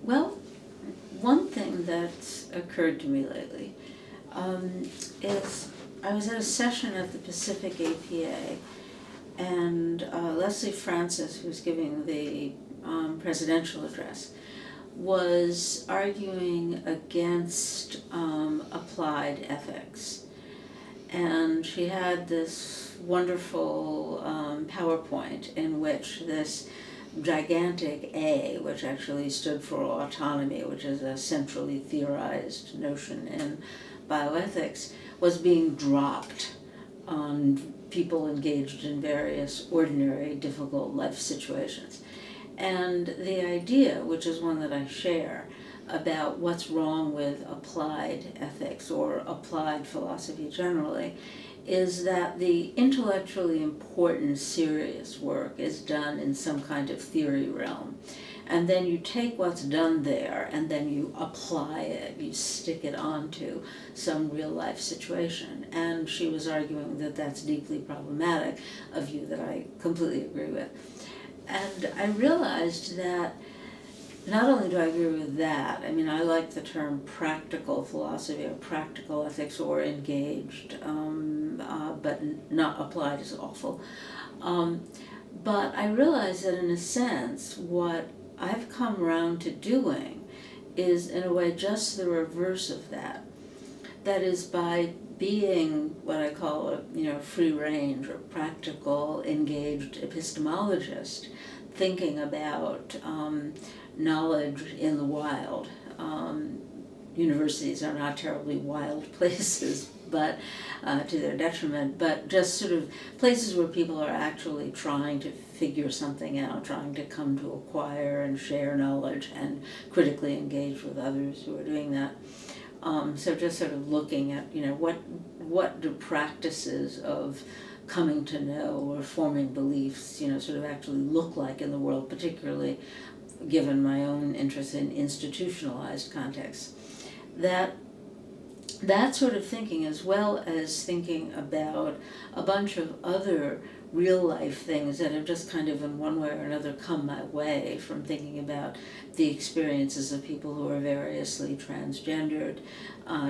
Well, one thing that's occurred to me lately is I was at a session at the Pacific APA, and Leslie Francis, who was giving the presidential address, was arguing against applied ethics. And she had this wonderful PowerPoint in which this gigantic A, which actually stood for autonomy, which is a centrally theorized notion in bioethics, was being dropped on people engaged in various ordinary, difficult life situations. And the idea, which is one that I share, about what's wrong with applied ethics or applied philosophy generally, is that the intellectually important, serious work is done in some kind of theory realm. And then you take what's done there and then you apply it, you stick it onto some real life situation. And she was arguing that that's deeply problematic, a view that I completely agree with. And I realized that not only do I agree with that, I mean, I like the term practical philosophy or practical ethics or engaged, but not applied is awful. But I realized that in a sense, what I've come around to doing is in a way just the reverse of that. That is, by being what I call a free range or practical engaged epistemologist, thinking about knowledge in the wild. Universities are not terribly wild places, but to their detriment, but just sort of places where people are actually trying to figure something out, trying to come to acquire and share knowledge and critically engage with others who are doing that. So just sort of looking at, what do practices of coming to know or forming beliefs, sort of actually look like in the world, particularly given my own interest in institutionalized contexts. That sort of thinking, as well as thinking about a bunch of other real life things that have just kind of in one way or another come my way, from thinking about the experiences of people who are variously transgendered,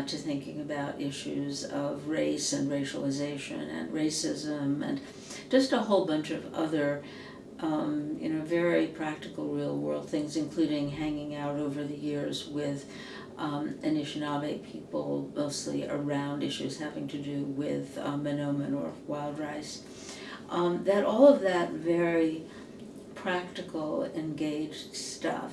to thinking about issues of race and racialization and racism, and just a whole bunch of other very practical real world things, including hanging out over the years with Anishinaabe people, mostly around issues having to do with menomen or wild rice. That all of that very practical, engaged stuff,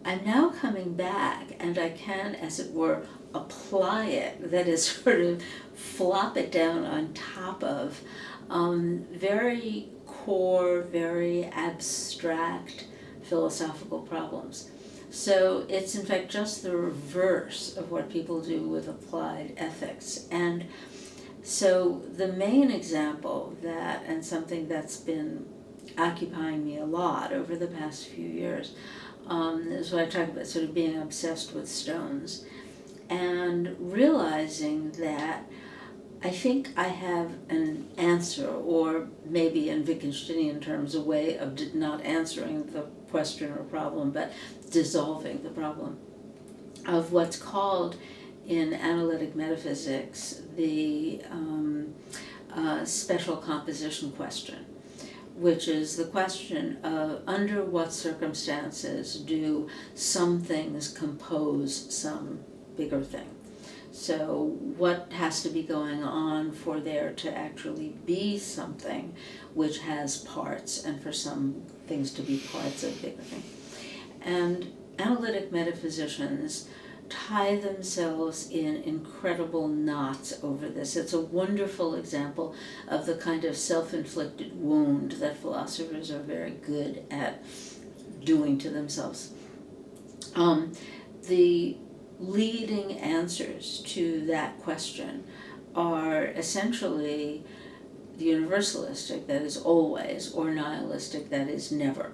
I'm now coming back and I can, as it were, apply it, that is, sort of flop it down on top of very core, very abstract philosophical problems. So it's in fact just the reverse of what people do with applied ethics. And so the main example that, and something that's been occupying me a lot over the past few years, is what I talk about, sort of being obsessed with stones and realizing that I think I have an answer, or maybe in Wittgensteinian terms, a way of not answering the question or problem, but dissolving the problem, of what's called in analytic metaphysics the special composition question, which is the question of under what circumstances do some things compose some bigger thing. So what has to be going on for there to actually be something which has parts, and for some things to be parts of a bigger thing. And analytic metaphysicians tie themselves in incredible knots over this. It's a wonderful example of the kind of self-inflicted wound that philosophers are very good at doing to themselves. The leading answers to that question are essentially the universalistic, that is always, or nihilistic, that is never.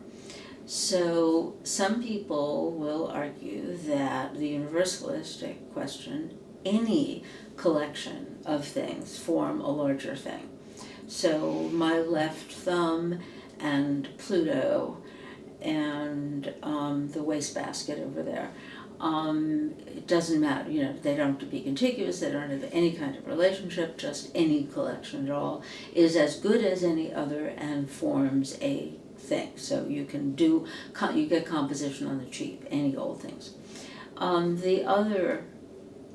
So some people will argue that the universalistic question, any collection of things form a larger thing. So my left thumb and Pluto and the wastebasket over there. It doesn't matter, they don't have to be contiguous, they don't have any kind of relationship, just any collection at all is as good as any other and forms a thing. So you get composition on the cheap, any old things. The other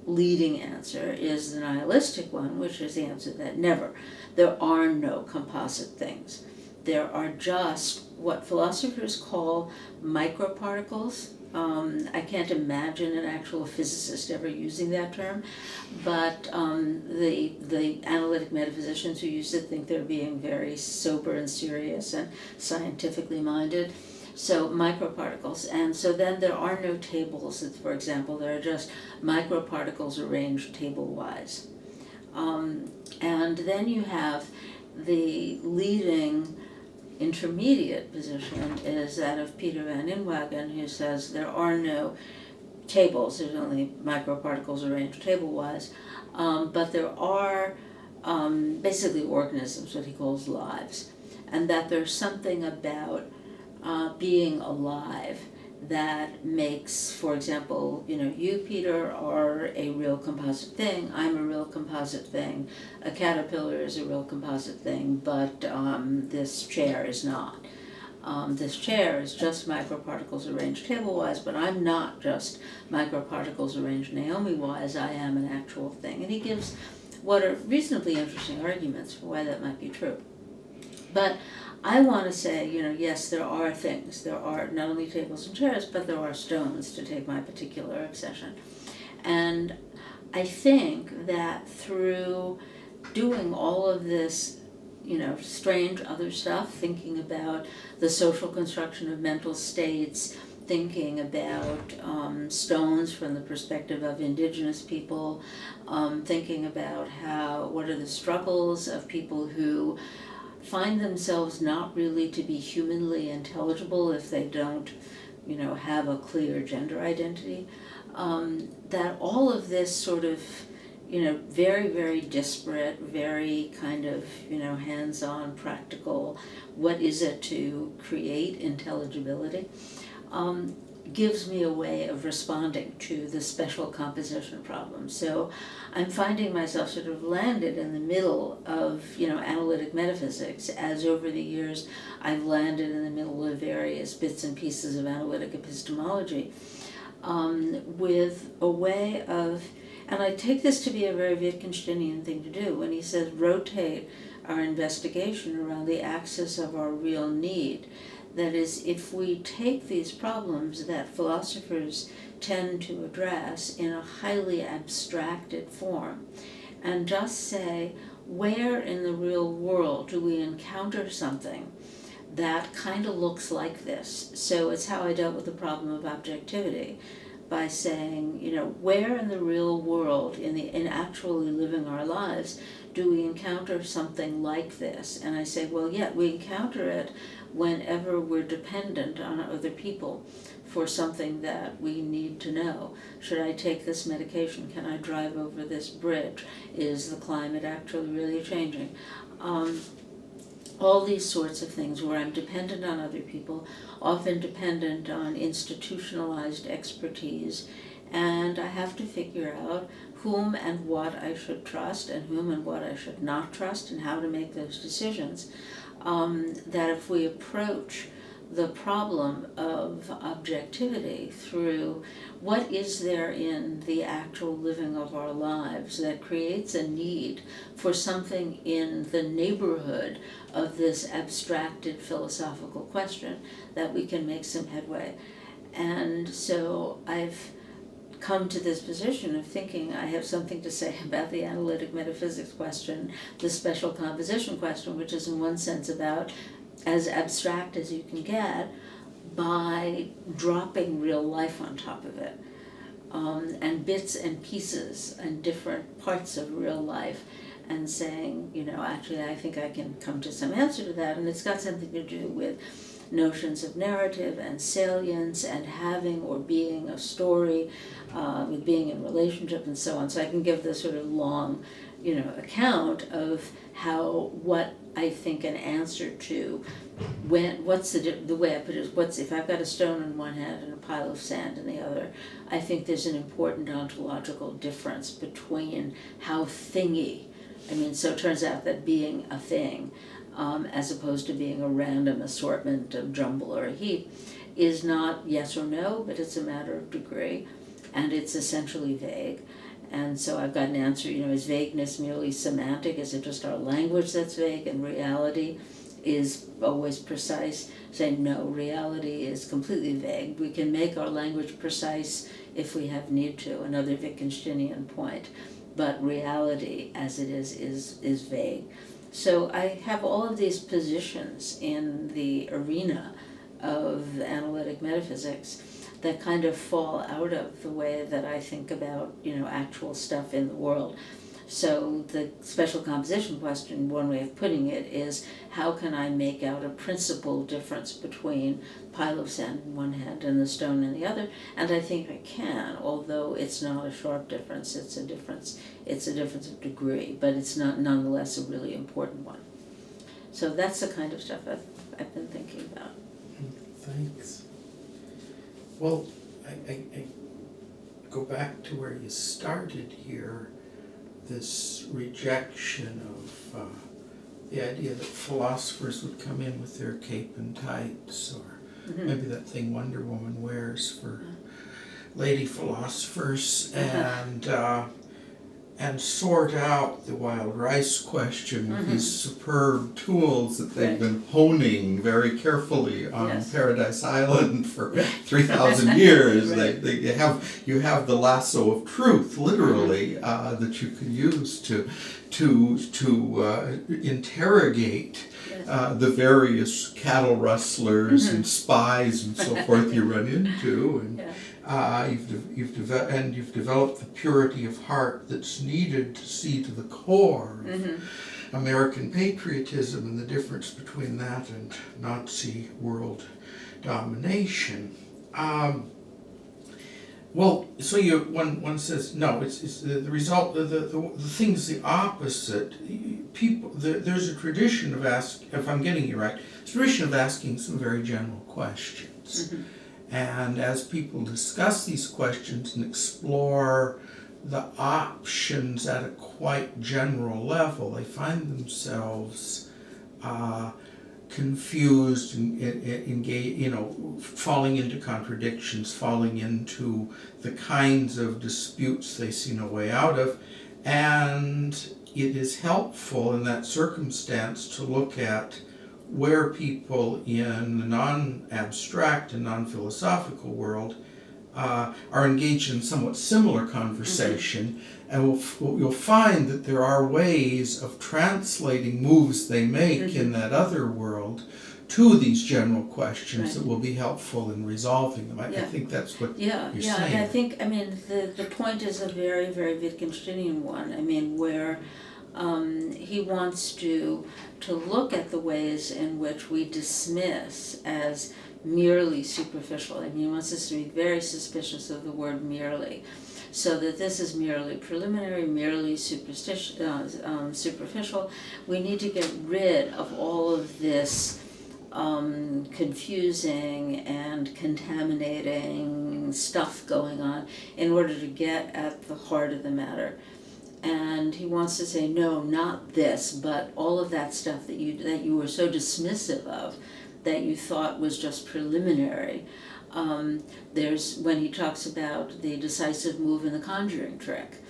leading answer is the nihilistic one, which is the answer that never. There are no composite things. There are just what philosophers call microparticles. I can't imagine an actual physicist ever using that term, but the analytic metaphysicians who use it think they're being very sober and serious and scientifically minded. So microparticles, and so then there are no tables. For example, there are just microparticles arranged table-wise. And then you have the leading intermediate position is that of Peter van Inwagen, who says there are no tables, there's only microparticles arranged table-wise, but there are basically organisms, what he calls lives, and that there's something about being alive that makes, for example, you, Peter, are a real composite thing, I'm a real composite thing, a caterpillar is a real composite thing, but this chair is not. This chair is just microparticles arranged table-wise, but I'm not just microparticles arranged Naomi-wise, I am an actual thing. And he gives what are reasonably interesting arguments for why that might be true. But I want to say, yes, there are things. There are not only tables and chairs, but there are stones, to take my particular obsession. And I think that through doing all of this, strange other stuff, thinking about the social construction of mental states, thinking about stones from the perspective of indigenous people, thinking about what are the struggles of people who find themselves not really to be humanly intelligible if they don't, have a clear gender identity, that all of this sort of, very, very disparate, very kind of, hands-on, practical, what is it to create intelligibility, gives me a way of responding to the special composition problem. So I'm finding myself sort of landed in the middle of, analytic metaphysics, as over the years I've landed in the middle of various bits and pieces of analytic epistemology, with a way of, and I take this to be a very Wittgensteinian thing to do, when he says rotate our investigation around the axis of our real need. That is, if we take these problems that philosophers tend to address in a highly abstracted form and just say, where in the real world do we encounter something that kind of looks like this? So it's how I dealt with the problem of objectivity, by saying, where in the real world, in actually living our lives, do we encounter something like this? And I say, well, yeah, we encounter it whenever we're dependent on other people for something that we need to know. Should I take this medication? Can I drive over this bridge? Is the climate actually really changing? All these sorts of things where I'm dependent on other people, often dependent on institutionalized expertise, and I have to figure out whom and what I should trust and whom and what I should not trust and how to make those decisions. That if we approach the problem of objectivity through what is there in the actual living of our lives that creates a need for something in the neighborhood of this abstracted philosophical question, that we can make some headway. And so I've come to this position of thinking I have something to say about the analytic metaphysics question, the special composition question, which is in one sense about as abstract as you can get by dropping real life on top of it, and bits and pieces and different parts of real life, and saying, actually I think I can come to some answer to that, and it's got something to do with notions of narrative and salience and having or being a story, with being in relationship and so on. So I can give this sort of long, account of what I think, an answer to what's the way I put it is, if I've got a stone in one hand and a pile of sand in the other, I think there's an important ontological difference between how thingy, so it turns out that being a thing, as opposed to being a random assortment of jumble or a heap, is not yes or no, but it's a matter of degree, and it's essentially vague. And so I've got an answer, is vagueness merely semantic? Is it just our language that's vague and reality is always precise? Say no, reality is completely vague. We can make our language precise if we have need to, another Wittgensteinian point, but reality as it is vague. So I have all of these positions in the arena of analytic metaphysics that kind of fall out of the way that I think about, actual stuff in the world. So the special composition question, one way of putting it, is how can I make out a principal difference between pile of sand in one hand and the stone in the other? And I think I can, although it's not a sharp difference. It's a difference of degree, but it's not nonetheless a really important one. So that's the kind of stuff I've been thinking about. Thanks. Well, I go back to where you started here, this rejection of the idea that philosophers would come in with their cape and tights, or maybe that thing Wonder Woman wears for lady philosophers, and sort out the wild rice question with these superb tools that they've been honing very carefully on Paradise Island for 3,000 years. You have the lasso of truth, literally, that you can use to interrogate the various cattle rustlers and spies and so forth you run into, and you've developed the purity of heart that's needed to see to the core of American patriotism and the difference between that and Nazi world domination. Well, so one says no. It's the result. The thing's the opposite. There's a tradition of if I'm getting you right, a tradition of asking some very general questions. And as people discuss these questions and explore the options at a quite general level, they find themselves confused and engaged, falling into contradictions, falling into the kinds of disputes they see no way out of. And it is helpful in that circumstance to look at where people in the non-abstract and non-philosophical world are engaged in somewhat similar conversation, and you'll find that there are ways of translating moves they make in that other world to these general questions that will be helpful in resolving them. I think that's what you're saying. And I think, the point is a very, very Wittgensteinian one, where he wants to look at the ways in which we dismiss as merely superficial. He wants us to be very suspicious of the word merely, so that this is merely preliminary, merely superficial. We need to get rid of all of this confusing and contaminating stuff going on in order to get at the heart of the matter. And he wants to say, no, not this, but all of that stuff that you were so dismissive of, that you thought was just preliminary. There's when he talks about the decisive move in the conjuring trick.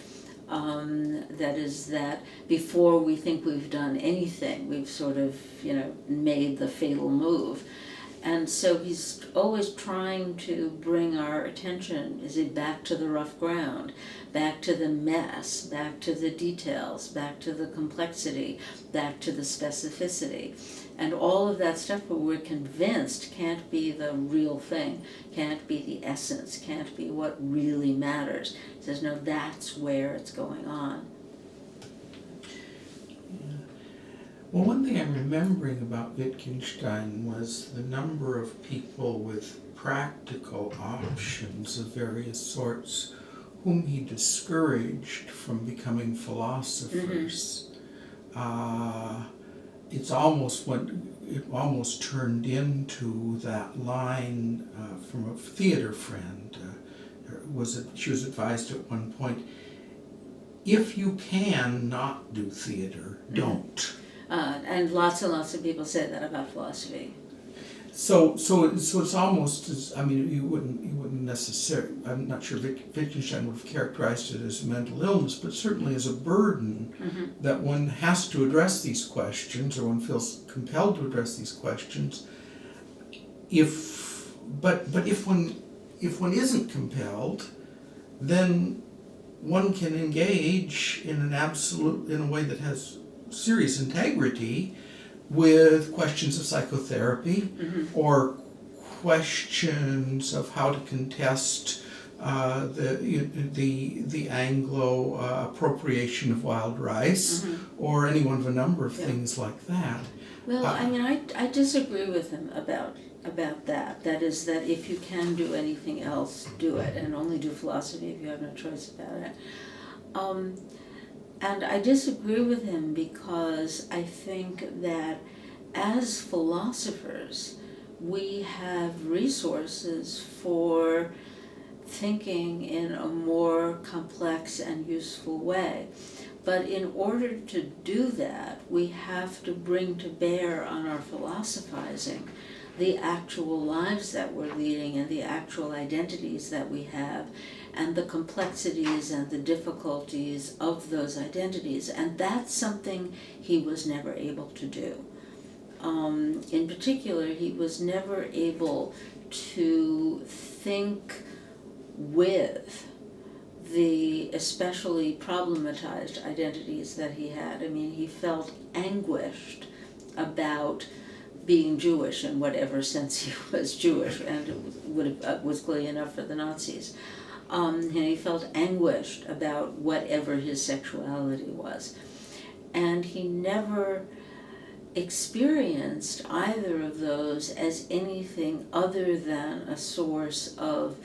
That is that before we think we've done anything, we've sort of, made the fatal move. And so he's always trying to bring our attention, back to the rough ground, back to the mess, back to the details, back to the complexity, back to the specificity. And all of that stuff where we're convinced can't be the real thing, can't be the essence, can't be what really matters. He says, no, that's where it's going on. Well, one thing I'm remembering about Wittgenstein was the number of people with practical options of various sorts whom he discouraged from becoming philosophers. it almost turned into that line from a theater friend. She was advised at one point, if you can not do theater, don't. And lots of people say that about philosophy. So it's almost as, I mean, you wouldn't necessarily, I'm not sure Wittgenstein would have characterized it as a mental illness, but certainly as a burden that one has to address these questions, or one feels compelled to address these questions. But if one isn't compelled, then one can engage in a way that has serious integrity with questions of psychotherapy or questions of how to contest the Anglo appropriation of wild rice, or any one of a number of things like that. Well, I mean, I disagree with him about that. That is, that if you can do anything else, do it, and only do philosophy if you have no choice about it. And I disagree with him because I think that as philosophers, we have resources for thinking in a more complex and useful way. But in order to do that, we have to bring to bear on our philosophizing the actual lives that we're leading and the actual identities that we have, and the complexities and the difficulties of those identities. And that's something he was never able to do. In particular, he was never able to think with the especially problematized identities that he had. I mean, he felt anguished about being Jewish in whatever sense he was Jewish, and it was clearly enough for the Nazis. And he felt anguished about whatever his sexuality was. And he never experienced either of those as anything other than a source of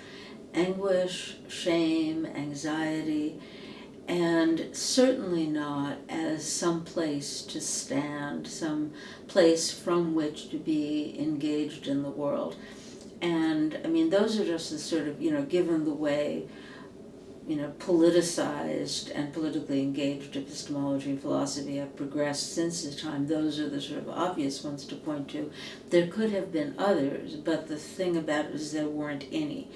anguish, shame, anxiety, and certainly not as some place to stand, some place from which to be engaged in the world. And I mean, those are just the sort of, given the way, politicized and politically engaged epistemology and philosophy have progressed since his time, those are the sort of obvious ones to point to. There could have been others, but the thing about it is there weren't any.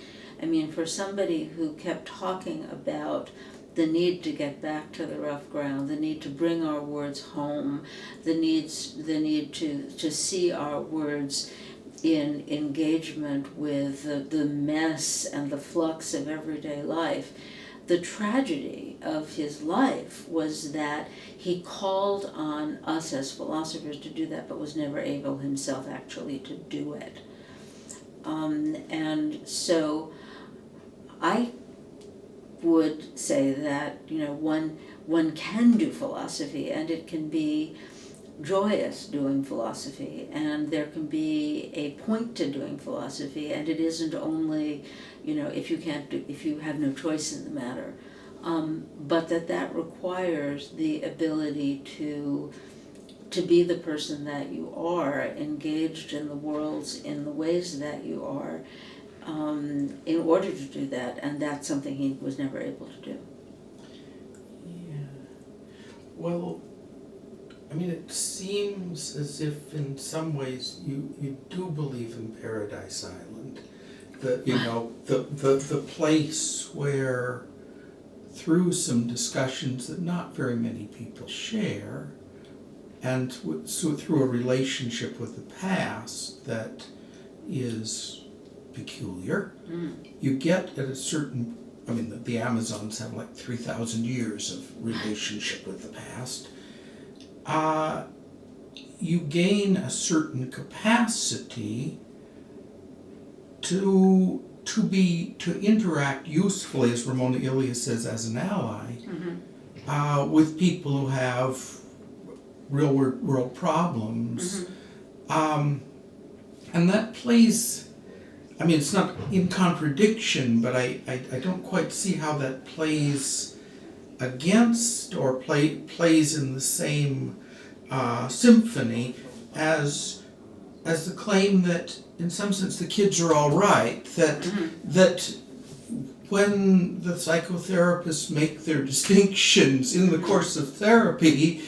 I mean, for somebody who kept talking about the need to get back to the rough ground, the need to bring our words home, the need to see our words in engagement with the mess and the flux of everyday life. The tragedy of his life was that he called on us as philosophers to do that, but was never able himself actually to do it. And so I would say that one can do philosophy, and it can be joyous doing philosophy, and there can be a point to doing philosophy, and it isn't only if you have no choice in the matter, but that requires the ability to be the person that you are, engaged in the worlds in the ways that you are, in order to do that, and that's something he was never able to do. Yeah. Well, I mean, it seems as if in some ways you do believe in Paradise Island, the place where, through some discussions that not very many people share, and so through a relationship with the past that is peculiar, you get at a certain, I mean, the Amazons have like 3,000 years of relationship with the past. You gain a certain capacity to interact usefully, as Ramona Ilya says, as an ally, with people who have real world problems. And that plays, I mean, it's not in contradiction, but I don't quite see how that plays against or plays in the same symphony as the claim that, in some sense, the kids are all right, that when the psychotherapists make their distinctions in the course of therapy,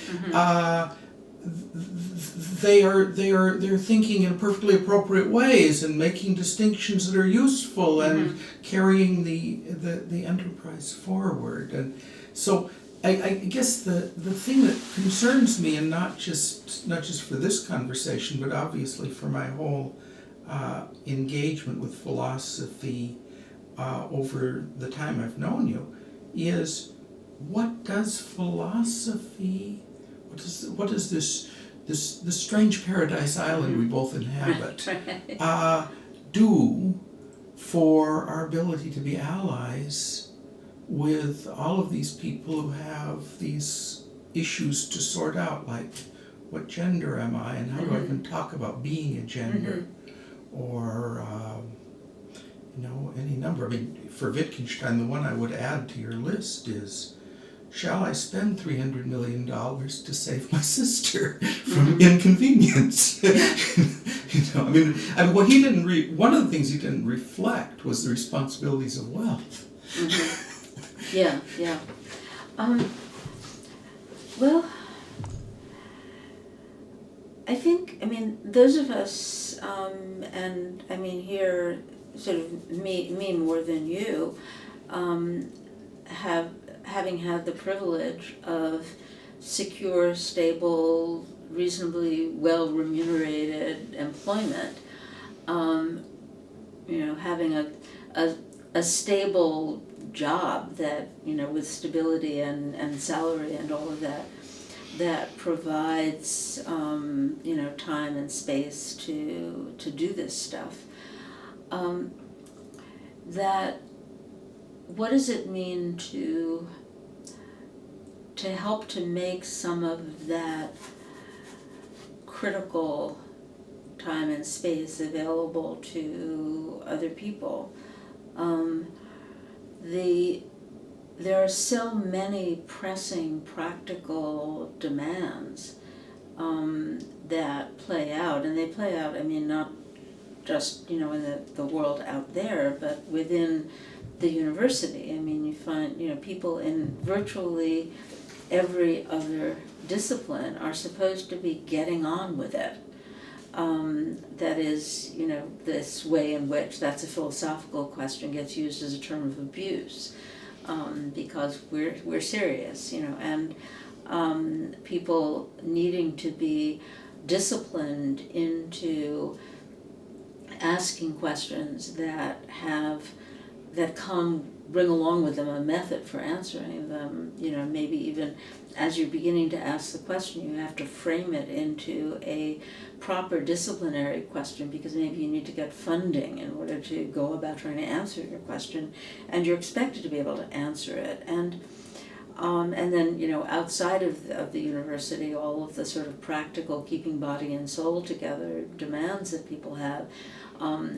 they're thinking in perfectly appropriate ways and making distinctions that are useful and carrying the enterprise forward. And so I guess the thing that concerns me, and not just for this conversation, but obviously for my whole engagement with philosophy over the time I've known you, is what does philosophy, what is this strange paradise island we both inhabit do for our ability to be allies with all of these people who have these issues to sort out, like what gender am I, and how do I even talk about being a gender, or any number. I mean, for Wittgenstein, the one I would add to your list is, shall I spend $300 million to save my sister from inconvenience? What he didn't one of the things he didn't reflect was the responsibilities of wealth. Yeah. Well, I think, those of us, and here, sort of me more than you, having had the privilege of secure, stable, reasonably well remunerated employment, having a stable job that, with stability and salary and all of that provides, time and space to do this stuff. That what does it mean to help to make some of that critical time and space available to other people? There are so many pressing practical demands that play out, and they play out, not just, in the world out there, but within the university. You find, people in virtually every other discipline are supposed to be getting on with it. That is, this way in which that's a philosophical question gets used as a term of abuse, because we're serious, and people needing to be disciplined into asking questions that bring along with them a method for answering them. Maybe even as you're beginning to ask the question, you have to frame it into a proper disciplinary question, because maybe you need to get funding in order to go about trying to answer your question, and you're expected to be able to answer it. And then, outside of the university, all of the sort of practical keeping body and soul together demands that people have,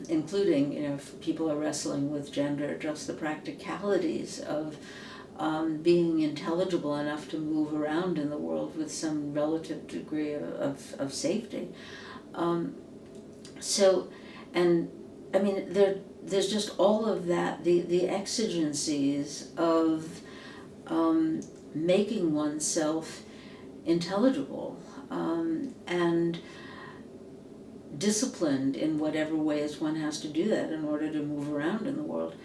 including, if people are wrestling with gender, just the practicalities of being intelligible enough to move around in the world with some relative degree of safety. There's just all of that, the exigencies of making oneself intelligible and disciplined in whatever ways one has to do that in order to move around in the world.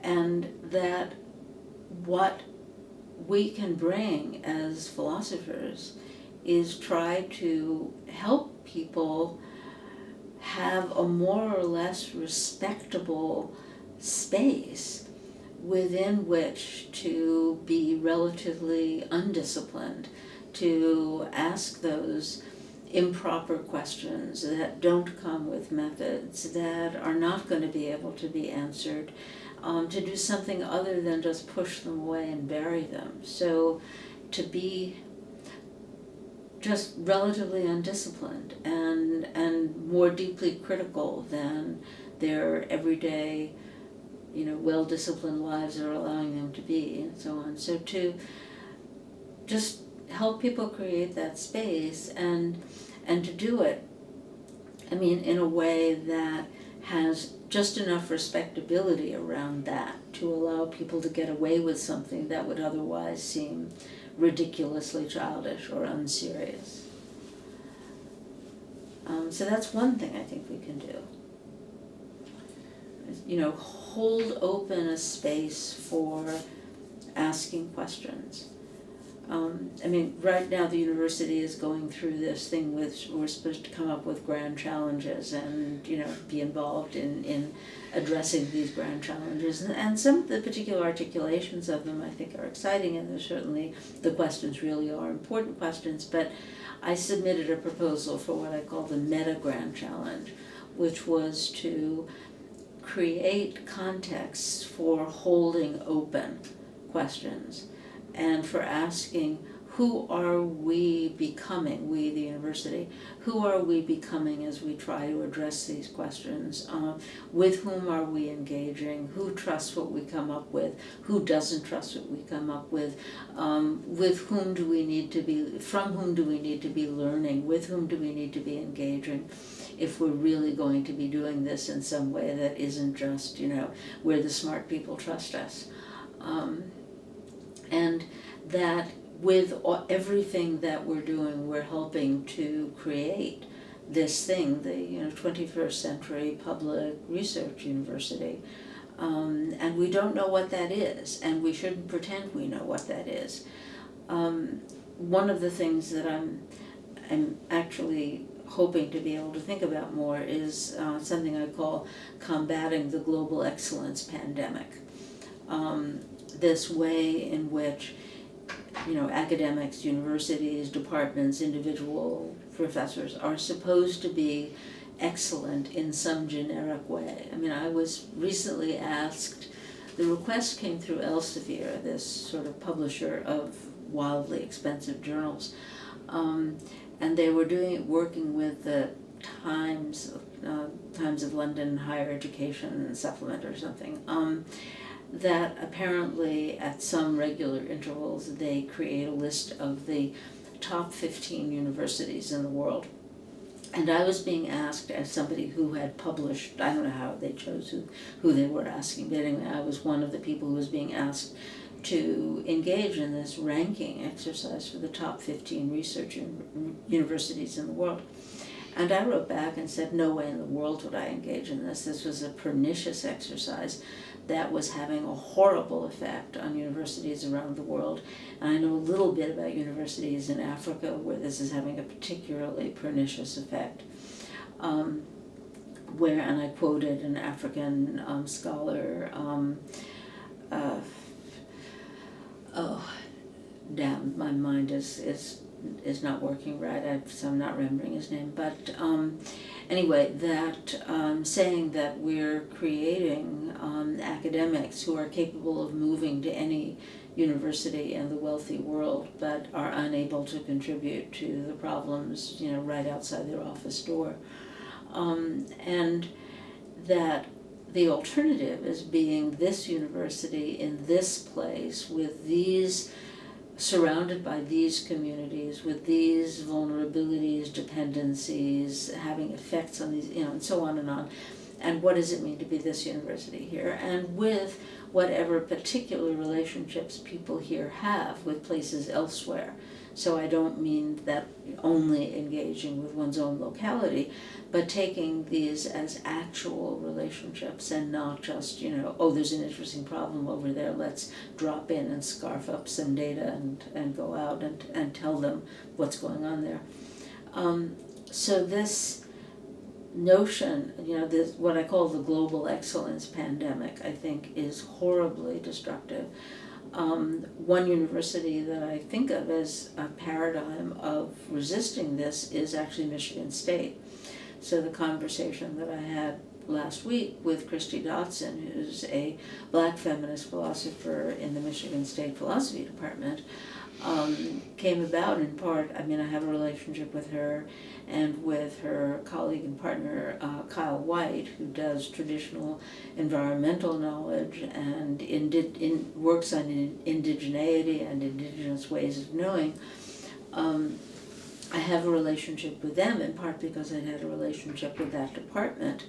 And that what we can bring as philosophers is try to help people have a more or less respectable space within which to be relatively undisciplined, to ask those improper questions that don't come with methods, that are not going to be able to be answered, to do something other than just push them away and bury them. So to be just relatively undisciplined and more deeply critical than their everyday, well-disciplined lives are allowing them to be, and so on. So to just help people create that space and to do it, I mean, in a way that has just enough respectability around that to allow people to get away with something that would otherwise seem ridiculously childish or unserious. So that's one thing I think we can do. You know, hold open a space for asking questions. I mean, right now the university is going through this thing with, we're supposed to come up with grand challenges and, you know, be involved in addressing these grand challenges. And some of the particular articulations of them I think are exciting, and there's certainly, the questions really are important questions, but I submitted a proposal for what I call the MetaGrand challenge, which was to create contexts for holding open questions and for asking, who are we becoming, we the university, who are we becoming as we try to address these questions? With whom are we engaging? Who trusts what we come up with? Who doesn't trust what we come up with? With whom do we need to be, from whom do we need to be learning? With whom do we need to be engaging? If we're really going to be doing this in some way that isn't just, you know, where the smart people trust us. And that with everything that we're doing, we're helping to create this thing, the 21st century public research university. And we don't know what that is, and we shouldn't pretend we know what that is. One of the things that I'm actually hoping to be able to think about more is something I call combating the global excellence pandemic. This way in which, academics, universities, departments, individual professors are supposed to be excellent in some generic way. I mean, I was recently asked, the request came through Elsevier, this sort of publisher of wildly expensive journals, and they were working with the Times of London Higher Education Supplement or something, that apparently at some regular intervals they create a list of the top 15 universities in the world. And I was being asked, as somebody who had published, I don't know how they chose who they were asking, but anyway, I was one of the people who was being asked to engage in this ranking exercise for the top 15 research universities in the world. And I wrote back and said, no way in the world would I engage in this. This was a pernicious exercise that was having a horrible effect on universities around the world. And I know a little bit about universities in Africa where this is having a particularly pernicious effect. And I quoted an African scholar, my mind is not working right, so I'm not remembering his name, but anyway, that saying that we're creating academics who are capable of moving to any university in the wealthy world, but are unable to contribute to the problems, right outside their office door. And that the alternative is being this university in this place with these, surrounded by these communities, with these vulnerabilities, dependencies, having effects on these, and so on and on. And what does it mean to be this university here? And with whatever particular relationships people here have with places elsewhere. So I don't mean that only engaging with one's own locality, but taking these as actual relationships and not just, there's an interesting problem over there, let's drop in and scarf up some data and go out and tell them what's going on there. So this notion, this what I call the global excellence pandemic, I think is horribly destructive. One university that I think of as a paradigm of resisting this is actually Michigan State. So the conversation that I had last week with Christy Dotson, who's a Black feminist philosopher in the Michigan State Philosophy Department, came about in part, I have a relationship with her and with her colleague and partner, Kyle White, who does traditional environmental knowledge and works on indigeneity and indigenous ways of knowing. I have a relationship with them in part because I had a relationship with that department,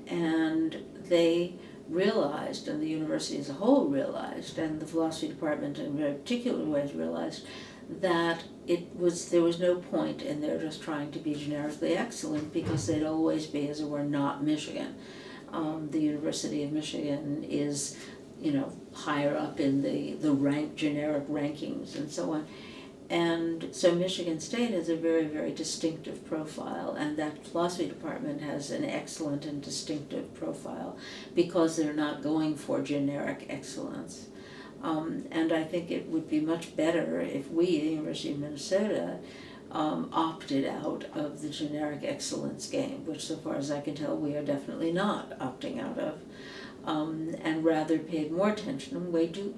and they realized, and the university as a whole realized, and the philosophy department in very particular ways realized, that there was no point in their just trying to be generically excellent, because they'd always be, as it were, not Michigan. The University of Michigan is, higher up in the generic rankings and so on. And so Michigan State has a very, very distinctive profile, and that philosophy department has an excellent and distinctive profile because they're not going for generic excellence. And I think it would be much better if we, the University of Minnesota, opted out of the generic excellence game, which so far as I can tell we are definitely not opting out of. And rather paid more attention.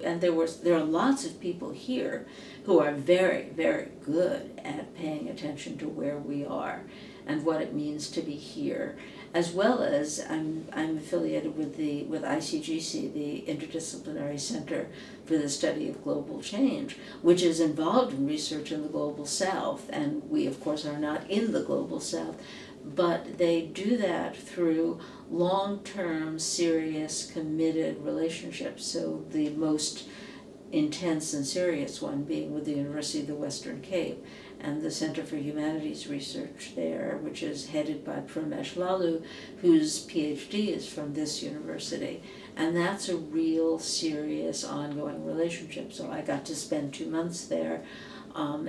And there are lots of people here who are very, very good at paying attention to where we are and what it means to be here, as well as I'm affiliated with ICGC, the Interdisciplinary Center for the Study of Global Change, which is involved in research in the Global South, and we of course are not in the Global South, but they do that through long-term, serious, committed relationships. So the most intense and serious one being with the University of the Western Cape and the Center for Humanities Research there, which is headed by Pramesh Lalu, whose PhD is from this university. And that's a real serious ongoing relationship. So I got to spend 2 months there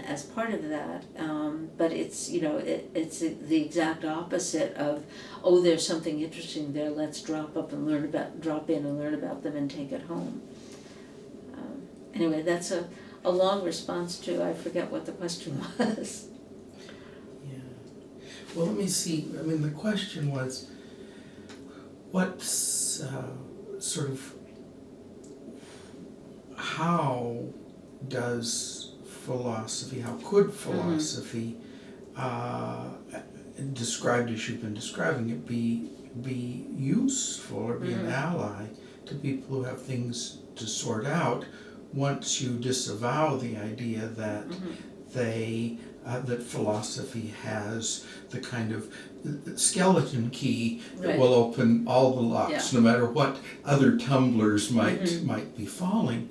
as part of that, but it's it's the exact opposite of, oh, there's something interesting there, let's drop in and learn about them and take it home. Anyway, that's a long response to, I forget what the question was. Yeah. Well, let me see. I mean, the question was, what's sort of, how could philosophy, described as you've been describing it, be useful or be an ally to people who have things to sort out once you disavow the idea that that philosophy has the kind of skeleton key that will open all the locks, no matter what other tumblers might be falling.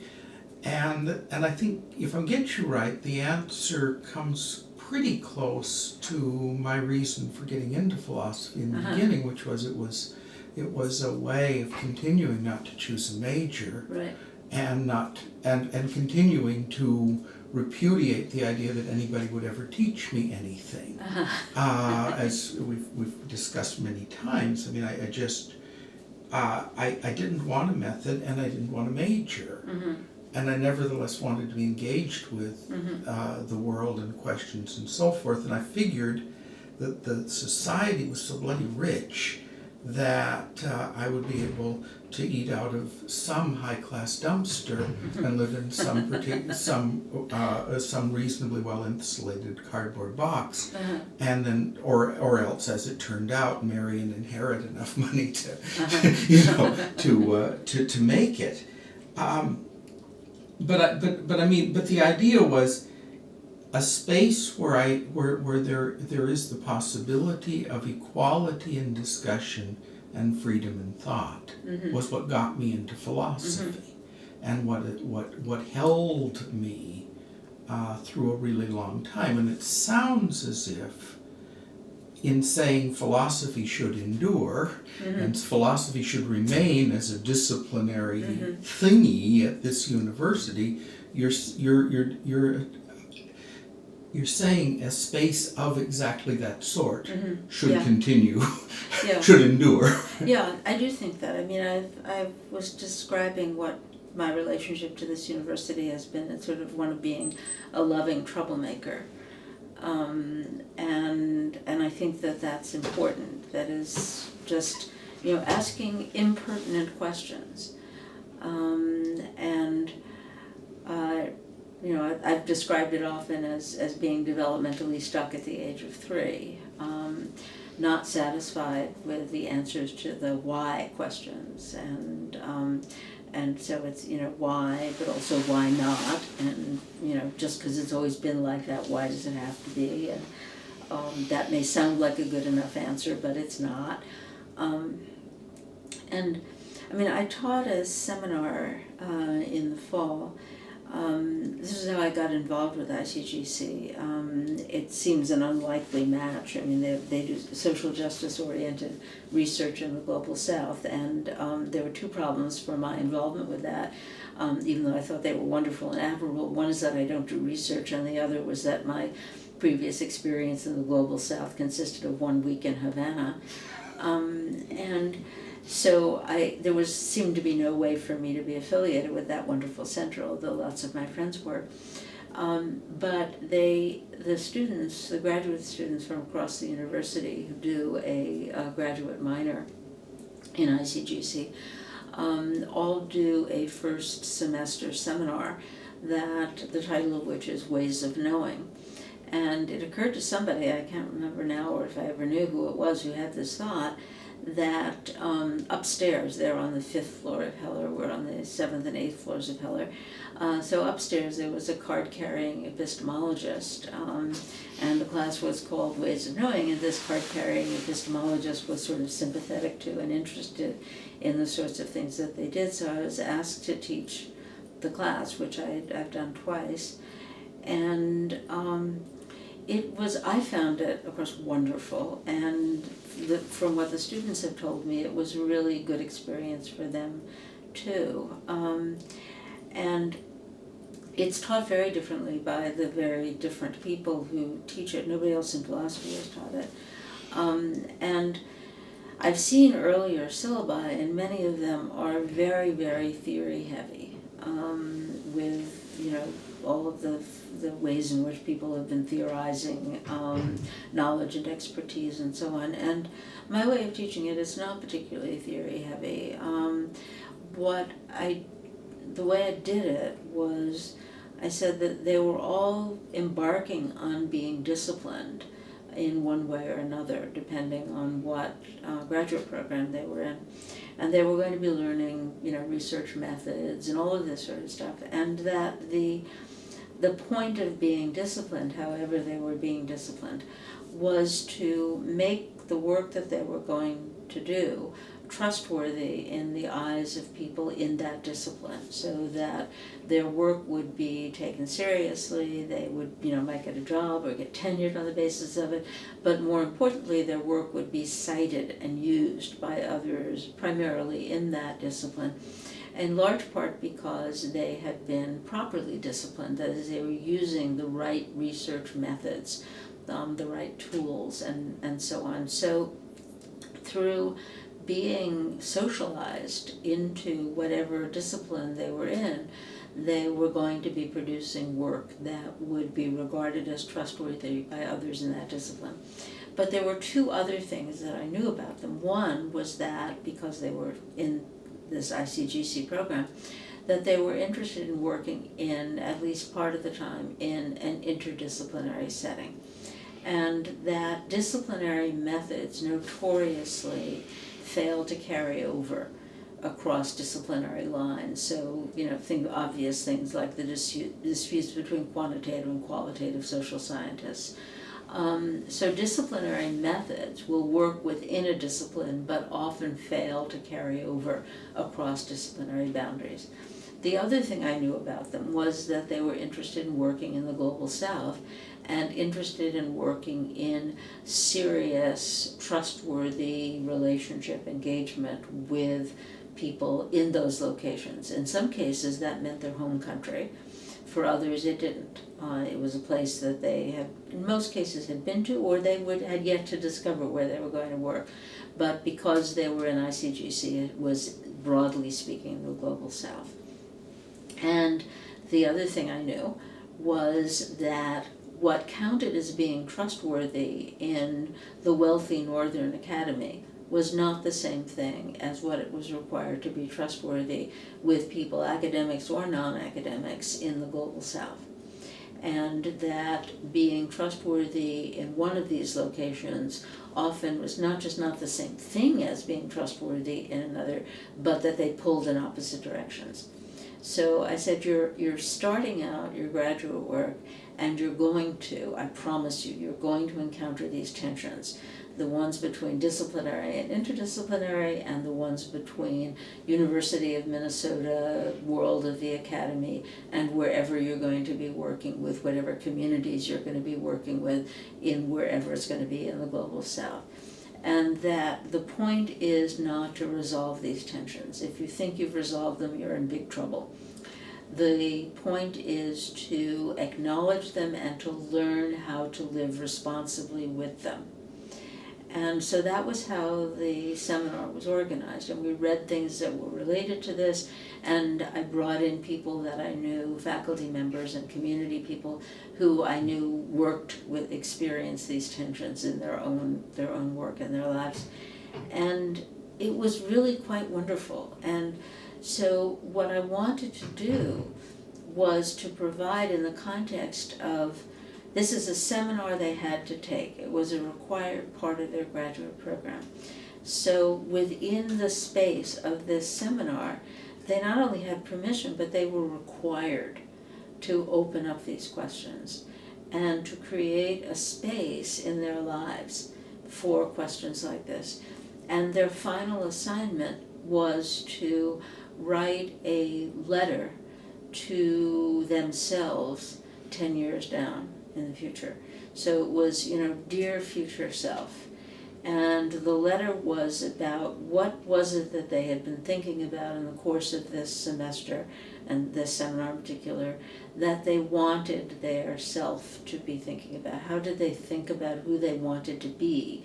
And I think if I get you right, the answer comes pretty close to my reason for getting into philosophy in the beginning, which was it was a way of continuing not to choose a major, and continuing to repudiate the idea that anybody would ever teach me anything. As we've discussed many times, I mean, I just I didn't want a method, and I didn't want a major. And I nevertheless wanted to be engaged with the world and questions and so forth. And I figured that the society was so bloody rich that I would be able to eat out of some high-class dumpster and live in some reasonably well-insulated cardboard box, and then, or else, as it turned out, marry and inherit enough money to, to make it. But the idea was a space where there is the possibility of equality in discussion and freedom in thought was what got me into philosophy, and what held me through a really long time. And it sounds as if, in saying philosophy should endure and philosophy should remain as a disciplinary thingy at this university, you're saying a space of exactly that sort should continue, should endure. Yeah, I do think that. I mean, I was describing what my relationship to this university has been. It's sort of one of being a loving troublemaker. And I think that that's important. That is just, asking impertinent questions. I've described it often as being developmentally stuck at the age of 3, not satisfied with the answers to the why questions, And so it's, why, but also why not, and, just because it's always been like that, why does it have to be? And that may sound like a good enough answer, but it's not. And I taught a seminar in the fall. This is how I got involved with ICGC. It seems an unlikely match. They do social justice-oriented research in the Global South, and there were two problems for my involvement with that, even though I thought they were wonderful and admirable. One is that I don't do research, and the other was that my previous experience in the Global South consisted of 1 week in Havana. And so there seemed to be no way for me to be affiliated with that wonderful center, although lots of my friends were. But the graduate students from across the university who do a graduate minor in ICGC, all do a first semester seminar that the title of which is Ways of Knowing. And it occurred to somebody, I can't remember now or if I ever knew who it was who had this thought, that upstairs, they're on the 5th floor of Heller, we're on the 7th and 8th floors of Heller. So upstairs there was a card-carrying epistemologist, and the class was called Ways of Knowing, and this card-carrying epistemologist was sort of sympathetic to and interested in the sorts of things that they did. So I was asked to teach the class, which I've done twice, and I found it, of course, wonderful, and from what the students have told me, it was a really good experience for them too. And it's taught very differently by the very different people who teach it. Nobody else in philosophy has taught it. And I've seen earlier syllabi, and many of them are very, very theory heavy, with, all of the ways in which people have been theorizing knowledge and expertise and so on. And my way of teaching it is not particularly theory heavy. The way I did it was I said that they were all embarking on being disciplined in one way or another, depending on what graduate program they were in. And they were going to be learning, research methods and all of this sort of stuff. And that the point of being disciplined, however they were being disciplined, was to make the work that they were going to do trustworthy in the eyes of people in that discipline, so that their work would be taken seriously, they would, might get a job or get tenured on the basis of it, but more importantly, their work would be cited and used by others, primarily in that discipline, in large part because they had been properly disciplined, that is, they were using the right research methods, the right tools, and so on. So through being socialized into whatever discipline they were in, they were going to be producing work that would be regarded as trustworthy by others in that discipline. But there were two other things that I knew about them. One was that because they were in this ICGC program, that they were interested in working in, at least part of the time, in an interdisciplinary setting. And that disciplinary methods notoriously fail to carry over across disciplinary lines. So, think of obvious things like the disputes between quantitative and qualitative social scientists. So disciplinary methods will work within a discipline, but often fail to carry over across disciplinary boundaries. The other thing I knew about them was that they were interested in working in the Global South and interested in working in serious, trustworthy relationship engagement with people in those locations. In some cases, that meant their home country. For others, it didn't. It was a place that they had, in most cases, had been to, or they had yet to discover where they were going to work. But because they were in ICGC, it was, broadly speaking, the Global South. And the other thing I knew was that what counted as being trustworthy in the wealthy Northern Academy was not the same thing as what it was required to be trustworthy with people, academics or non-academics, in the Global South. and that being trustworthy in one of these locations often was not just not the same thing as being trustworthy in another, but that they pulled in opposite directions. So I said, you're starting out your graduate work, and you're going to, I promise you, you're going to encounter these tensions. The ones between disciplinary and interdisciplinary, and the ones between University of Minnesota, world of the academy, and wherever you're going to be working with, whatever communities you're going to be working with in wherever it's going to be in the global south. And that the point is not to resolve these tensions. If you think you've resolved them, you're in big trouble. The point is to acknowledge them and to learn how to live responsibly with them. And so that was how the seminar was organized, and we read things that were related to this, and I brought in people that I knew, faculty members and community people who I knew worked with, experienced these tensions in their own work and their lives. And it was really quite wonderful. And so what I wanted to do was to provide, in the context of, this is a seminar they had to take. It was a required part of their graduate program. So within the space of this seminar, they not only had permission, but they were required to open up these questions and to create a space in their lives for questions like this. And their final assignment was to write a letter to themselves 10 years down in the future. So it was, dear future self. And the letter was about what was it that they had been thinking about in the course of this semester, and this seminar in particular, that they wanted their self to be thinking about. How did they think about who they wanted to be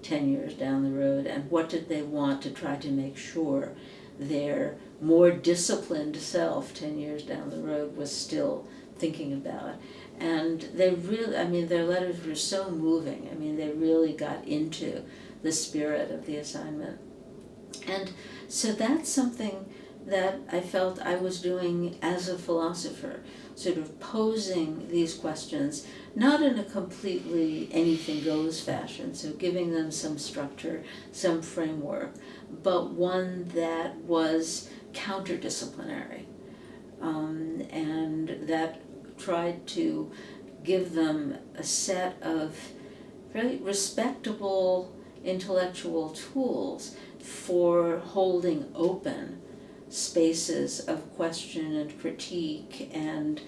10 years down the road, and what did they want to try to make sure their more disciplined self 10 years down the road was still thinking about. And they really, their letters were so moving. They really got into the spirit of the assignment. And so that's something that I felt I was doing as a philosopher, sort of posing these questions, not in a completely anything goes fashion, so giving them some structure, some framework, but one that was counterdisciplinary, and that tried to give them a set of really respectable intellectual tools for holding open spaces of question and critique and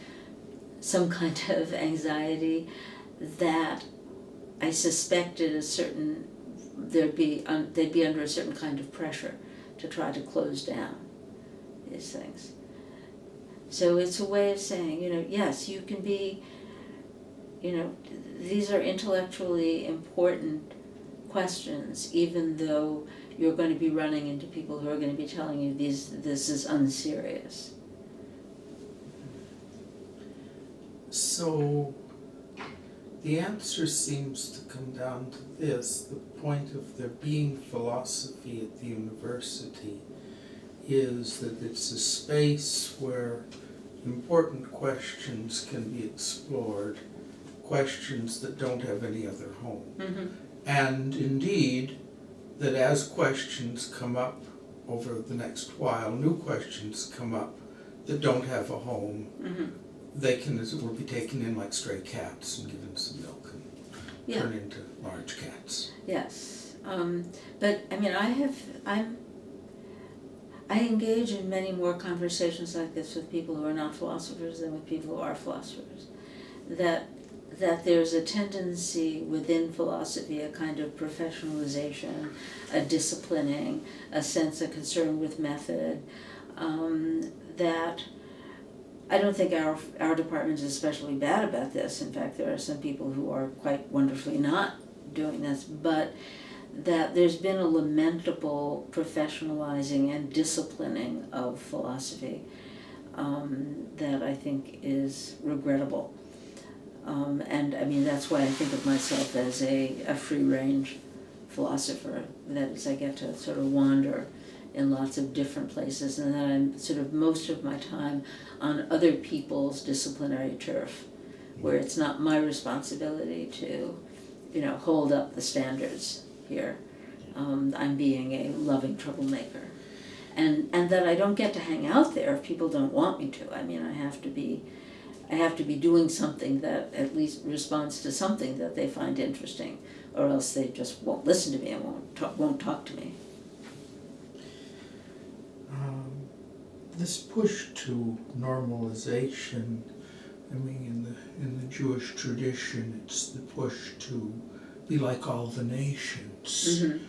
some kind of anxiety that I suspected they'd be under a certain kind of pressure to try to close down these things. So it's a way of saying, yes, you can be, these are intellectually important questions, even though you're going to be running into people who are going to be telling you this is unserious. So the answer seems to come down to this: the point of there being philosophy at the university is that it's a space where important questions can be explored, questions that don't have any other home. Mm-hmm. And indeed, that as questions come up over the next while, new questions come up that don't have a home. Mm-hmm. They can, as it were, be taken in like stray cats and given some milk and turn into large cats. Yes, but I engage in many more conversations like this with people who are not philosophers than with people who are philosophers. That there's a tendency within philosophy, a kind of professionalization, a disciplining, a sense of concern with method, that I don't think our department is especially bad about this. In fact, there are some people who are quite wonderfully not doing this, but that there's been a lamentable professionalizing and disciplining of philosophy that I think is regrettable. And that's why I think of myself as a free-range philosopher. That is, I get to sort of wander in lots of different places, and then I'm sort of most of my time on other people's disciplinary turf, where it's not my responsibility to, hold up the standards here. I'm being a loving troublemaker. And that I don't get to hang out there if people don't want me to. I mean, I have to be doing something that at least responds to something that they find interesting, or else they just won't listen to me and won't talk to me. This push to normalization, I mean, in the Jewish tradition, it's the push to be like all the nations.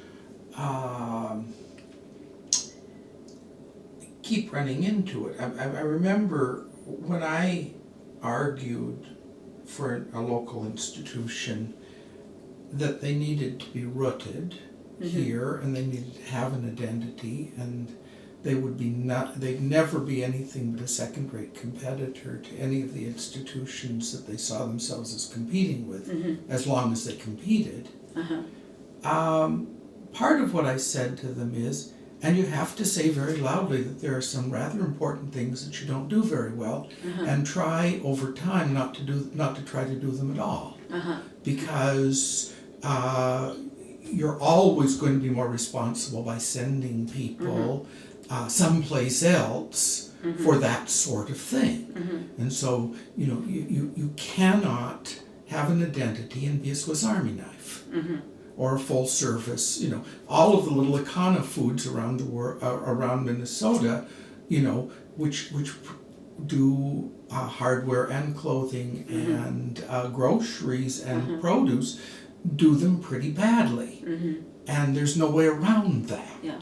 Mm-hmm. Keep running into it. I remember when I argued for a local institution that they needed to be rooted here, and they needed to have an identity, and they'd never be anything but a second-rate competitor to any of the institutions that they saw themselves as competing with, as long as they competed. Part of what I said to them is, and you have to say very loudly that there are some rather important things that you don't do very well, and try over time not to try to do them at all, because you're always going to be more responsible by sending people someplace else for that sort of thing. And so you cannot have an identity and be a Swiss Army knife. Or a full service, all of the little Econo foods around the world, around Minnesota, which do hardware and clothing and groceries and produce, do them pretty badly, and there's no way around that. Yeah.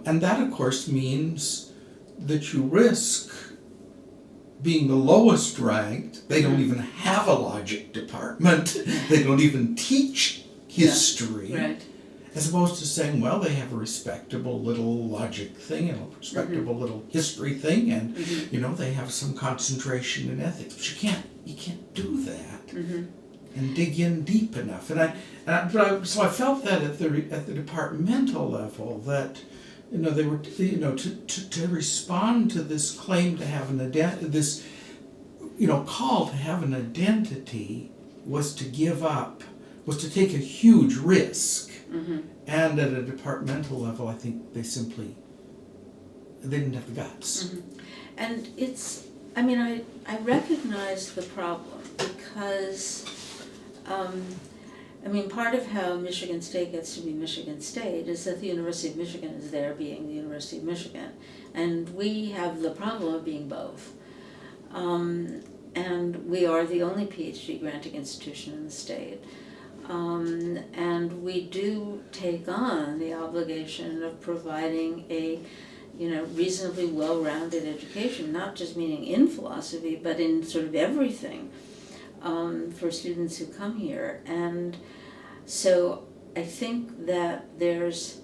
And that, of course, means that you risk being the lowest ranked. They don't even have a logic department. They don't even teach history, right. As opposed to saying, well, they have a respectable little logic thing and a respectable little history thing, and they have some concentration in ethics. But you can't do that and dig in deep enough. So I felt that at the departmental level, that they were to respond to this claim to have an identity, this call to have an identity, was to give up, was to take a huge risk. And at a departmental level, I think they didn't have the guts. And I recognize the problem because, part of how Michigan State gets to be Michigan State is that the University of Michigan is there being the University of Michigan. And we have the problem of being both. And we are the only PhD granting institution in the state. And we do take on the obligation of providing a, reasonably well-rounded education, not just meaning in philosophy, but in sort of everything, for students who come here. And so I think that there's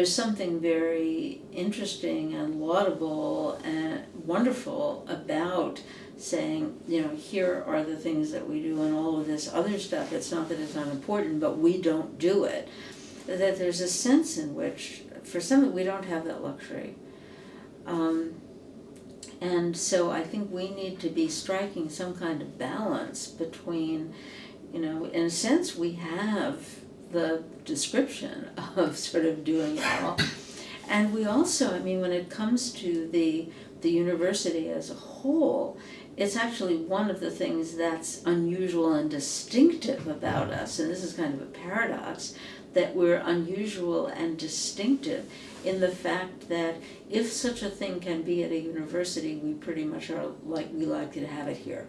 something very interesting and laudable and wonderful about saying, here are the things that we do, and all of this other stuff, it's not that it's not important, but we don't do it. That there's a sense in which, for some, we don't have that luxury. And so I think we need to be striking some kind of balance between, in a sense, we have the description of sort of doing it all. And we also, when it comes to the university as a whole, it's actually one of the things that's unusual and distinctive about us, and this is kind of a paradox, that we're unusual and distinctive in the fact that if such a thing can be at a university, we pretty much we like to have it here.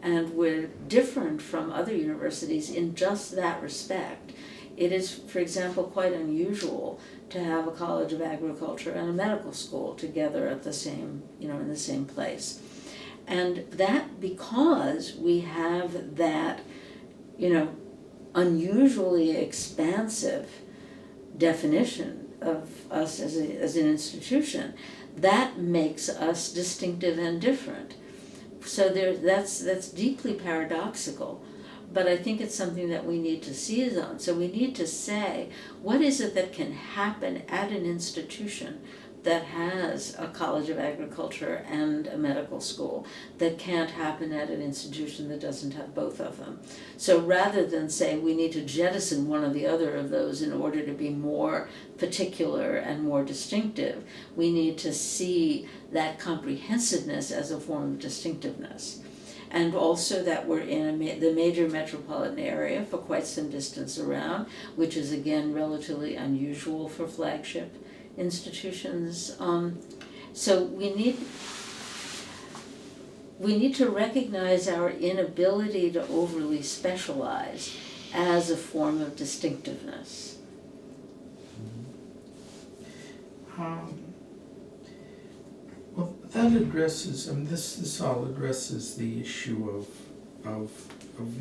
And we're different from other universities in just that respect. It is, for example, quite unusual to have a College of Agriculture and a medical school together at the same, in the same place. And that because we have that, unusually expansive definition of us as an institution, that makes us distinctive and different. So that's deeply paradoxical. But I think it's something that we need to seize on. So we need to say, what is it that can happen at an institution that has a College of Agriculture and a medical school that can't happen at an institution that doesn't have both of them. So rather than say we need to jettison one or the other of those in order to be more particular and more distinctive, we need to see that comprehensiveness as a form of distinctiveness. And also that we're in the major metropolitan area for quite some distance around, which is again relatively unusual for flagship institutions. So we need to recognize our inability to overly specialize as a form of distinctiveness. Well, that addresses, this all addresses the issue of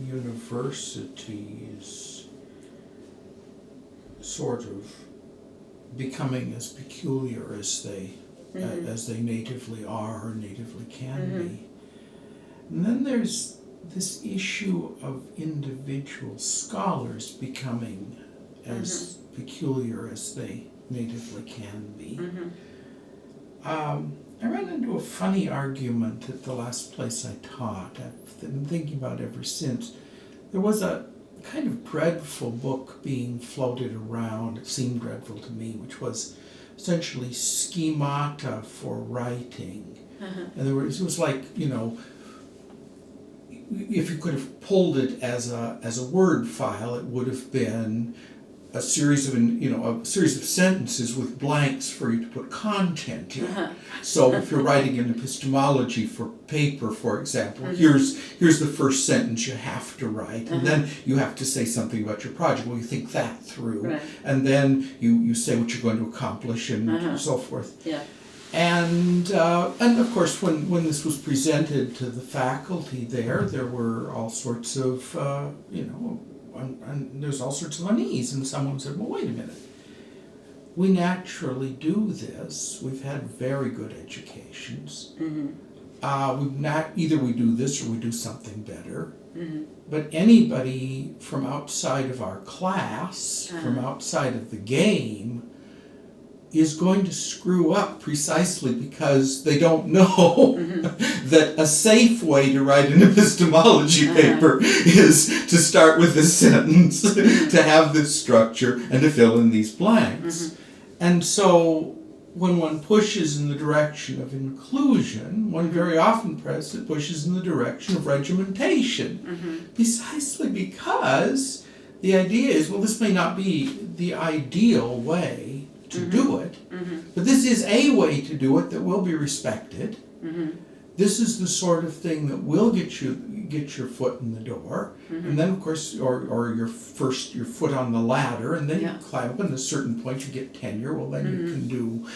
universities sort of becoming as peculiar as they natively are or natively can be. And then there's this issue of individual scholars becoming as peculiar as they natively can be. I ran into a funny argument at the last place I taught. I've been thinking about it ever since. There was a kind of dreadful book being floated around, it seemed dreadful to me, which was essentially schemata for writing. And it was like, you know, if you could have pulled it as a Word file, it would have been a series of sentences with blanks for you to put content in. So if you're writing an epistemology for paper, for example, here's the first sentence you have to write, and then you have to say something about your project. Well, you think that through, and then you say what you're going to accomplish and so forth. Yeah. And of course, when this was presented to the faculty there were all sorts of and there's all sorts of unease, and someone said, well, wait a minute. We naturally do this. We've had very good educations. Either we do this or we do something better. But anybody from outside of our class, from outside of the game, is going to screw up precisely because they don't know that a safe way to write an epistemology paper is to start with this sentence, to have this structure, and to fill in these blanks. And so when one pushes in the direction of inclusion, one very often pushes in the direction of regimentation, precisely because the idea is, well, this may not be the ideal way to do it, but this is a way to do it that will be respected. This is the sort of thing that will get your foot in the door, and then of course, or your foot on the ladder, and then you climb up, and at a certain point you get tenure. Well, then you can do,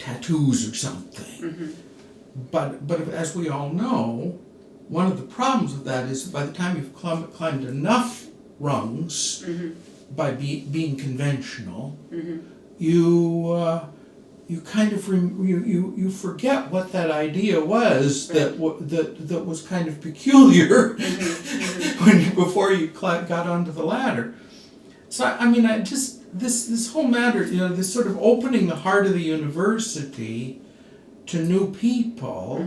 tattoos or something. But as we all know, one of the problems with that is that by the time you've climbed enough rungs, by being conventional, you kind of you forget what that idea was that was kind of peculiar before you got onto the ladder. So I mean, this whole matter, this sort of opening the heart of the university to new people,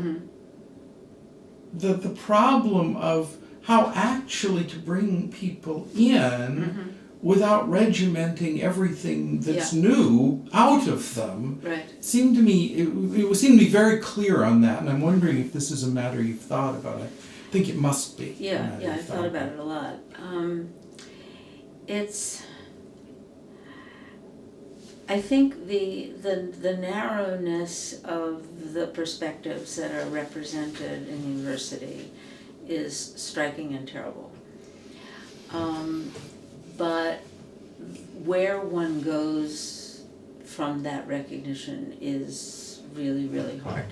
the problem of how actually to bring people in without regimenting everything that's new out of them, seemed to me, it seemed to be very clear on that, and I'm wondering if this is a matter you've thought about. I think it must be. Yeah, I've thought about it a lot. I think the narrowness of the perspectives that are represented in university is striking and terrible. But where one goes from that recognition is really, really hard.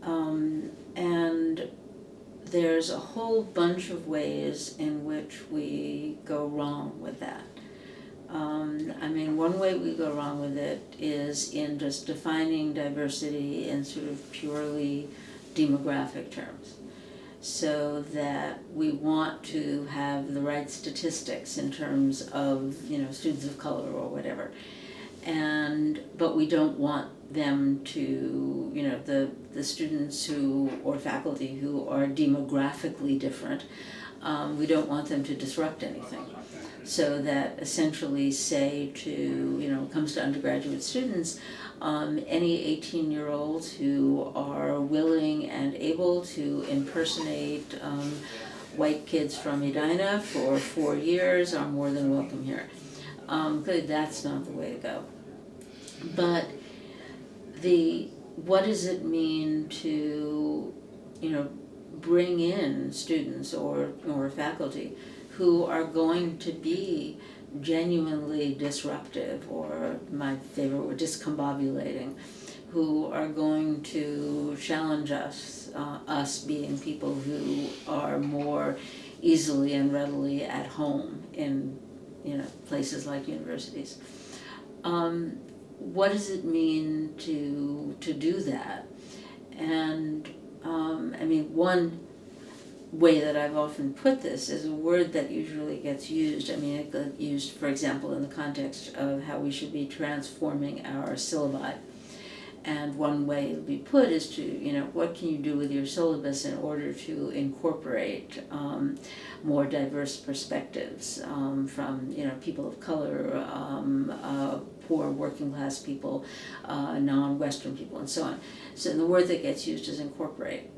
And there's a whole bunch of ways in which we go wrong with that. One way we go wrong with it is in just defining diversity in sort of purely demographic terms. So that we want to have the right statistics in terms of, students of color or whatever. but we don't want them to, the students or faculty who are demographically different, we don't want them to disrupt anything. So that essentially say comes to undergraduate students, any 18-year-olds who are willing and able to impersonate white kids from Edina for 4 years are more than welcome here. Clearly that's not the way to go. But what does it mean to, bring in students or faculty who are going to be genuinely disruptive, or my favorite word, discombobulating, who are going to challenge us, us being people who are more easily and readily at home in places like universities. What does it mean to do that? And one way that I've often put this is a word that usually gets used. It gets used, for example, in the context of how we should be transforming our syllabi. And one way it would be put is to, what can you do with your syllabus in order to incorporate more diverse perspectives from, people of color, poor working class people, non-Western people, and so on. So the word that gets used is incorporate.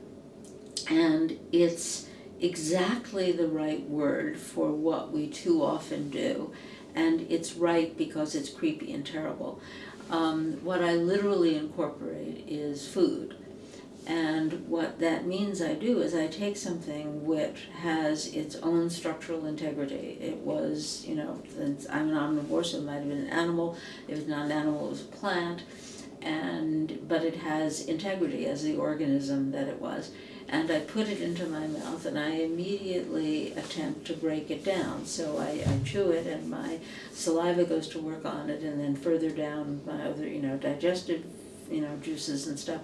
And it's exactly the right word for what we too often do. And it's right because it's creepy and terrible. What I literally incorporate is food. And what that means I do is I take something which has its own structural integrity. It was, since I'm an omnivore, so it might have been an animal. If it's not an animal, it was a plant. But it has integrity as the organism that it was. And I put it into my mouth and I immediately attempt to break it down. So I chew it and my saliva goes to work on it, and then further down my other, digestive, juices and stuff.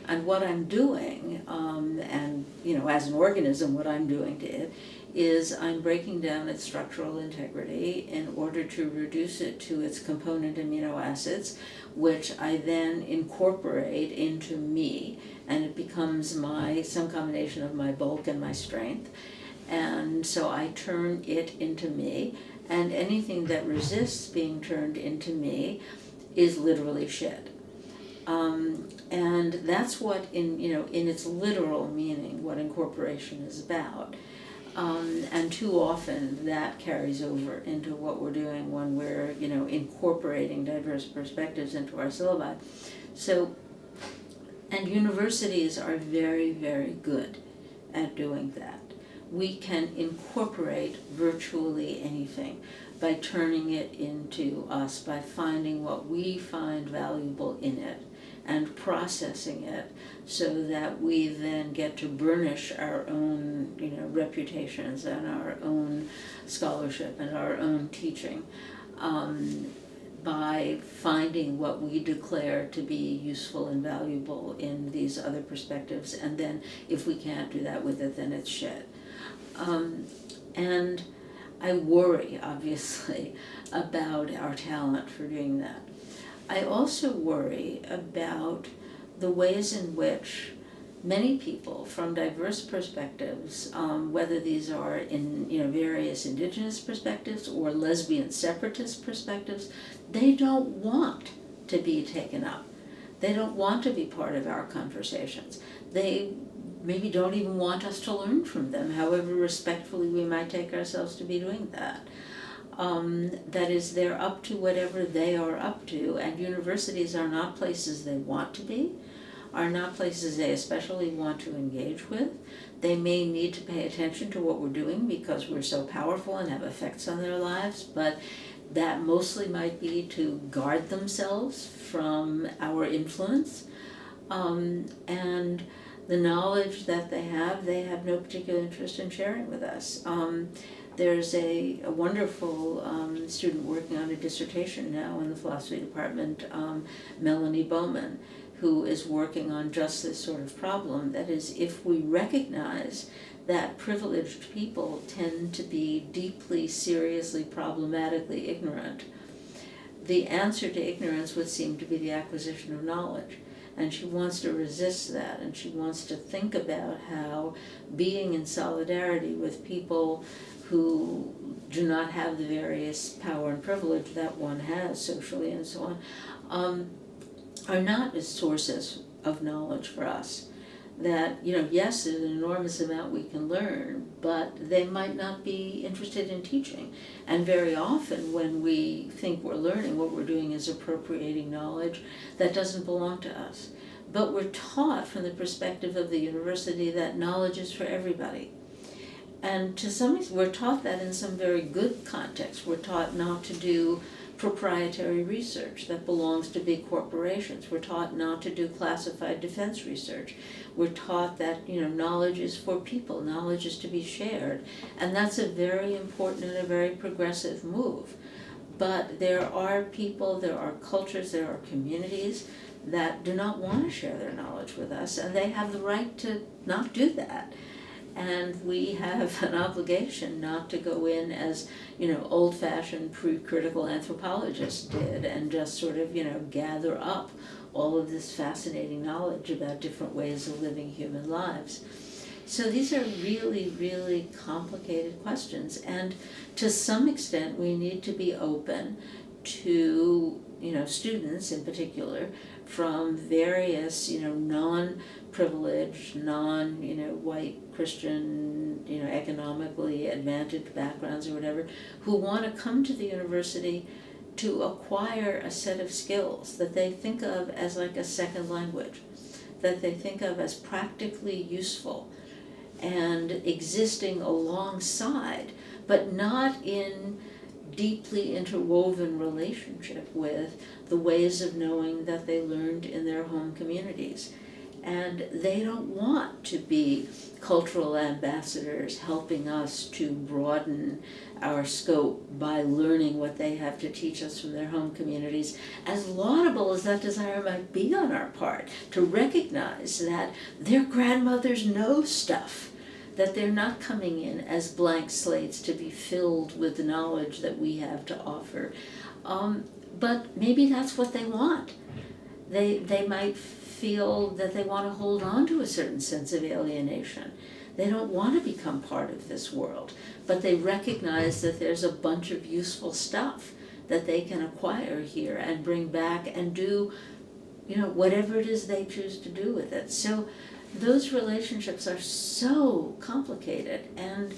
And what I'm doing, as an organism, what I'm doing to it is I'm breaking down its structural integrity in order to reduce it to its component amino acids, which I then incorporate into me, and it becomes some combination of my bulk and my strength. And so I turn it into me, and anything that resists being turned into me is literally shit. And that's what, in its literal meaning, what incorporation is about. And too often that carries over into what we're doing when we're, incorporating diverse perspectives into our syllabi. So, and universities are very, very good at doing that. We can incorporate virtually anything by turning it into us, by finding what we find valuable in it and processing it so that we then get to burnish our own, reputations and our own scholarship and our own teaching by finding what we declare to be useful and valuable in these other perspectives. And then if we can't do that with it, then it's shit. And I worry, obviously, about our talent for doing that. I also worry about the ways in which many people from diverse perspectives, whether these are in various indigenous perspectives or lesbian separatist perspectives, they don't want to be taken up. They don't want to be part of our conversations. They maybe don't even want us to learn from them, however respectfully we might take ourselves to be doing that. That is, they're up to whatever they are up to, and universities are not places they want to be, are not places they especially want to engage with. They may need to pay attention to what we're doing because we're so powerful and have effects on their lives, but that mostly might be to guard themselves from our influence. And the knowledge that they have no particular interest in sharing with us. There's a wonderful student working on a dissertation now in the philosophy department, Melanie Bowman, who is working on just this sort of problem. That is, if we recognize that privileged people tend to be deeply, seriously, problematically ignorant, the answer to ignorance would seem to be the acquisition of knowledge. And she wants to resist that, and she wants to think about how being in solidarity with people who do not have the various power and privilege that one has socially and so on, are not as sources of knowledge for us. That, yes, there's an enormous amount we can learn, but they might not be interested in teaching. And very often when we think we're learning, what we're doing is appropriating knowledge that doesn't belong to us. But we're taught from the perspective of the university that knowledge is for everybody. And to some extent, we're taught that in some very good contexts. We're taught not to do proprietary research that belongs to big corporations. We're taught not to do classified defense research. We're taught that, knowledge is for people, knowledge is to be shared. And that's a very important and a very progressive move. But there are people, there are cultures, there are communities that do not want to share their knowledge with us, and they have the right to not do that. And we have an obligation not to go in as, old-fashioned pre-critical anthropologists did and just sort of, gather up all of this fascinating knowledge about different ways of living human lives. So these are really, really complicated questions. And to some extent, we need to be open to, students in particular from various, non-privileged, non-white Christian, economically advantaged backgrounds or whatever, who want to come to the university to acquire a set of skills that they think of as like a second language, that they think of as practically useful and existing alongside, but not in deeply interwoven relationship with the ways of knowing that they learned in their home communities. And they don't want to be cultural ambassadors helping us to broaden our scope by learning what they have to teach us from their home communities. As laudable as that desire might be on our part, to recognize that their grandmothers know stuff, that they're not coming in as blank slates to be filled with the knowledge that we have to offer. But maybe that's what they want. They might feel that they want to hold on to a certain sense of alienation. They don't want to become part of this world, but they recognize that there's a bunch of useful stuff that they can acquire here and bring back and do, whatever it is they choose to do with it. So those relationships are so complicated, and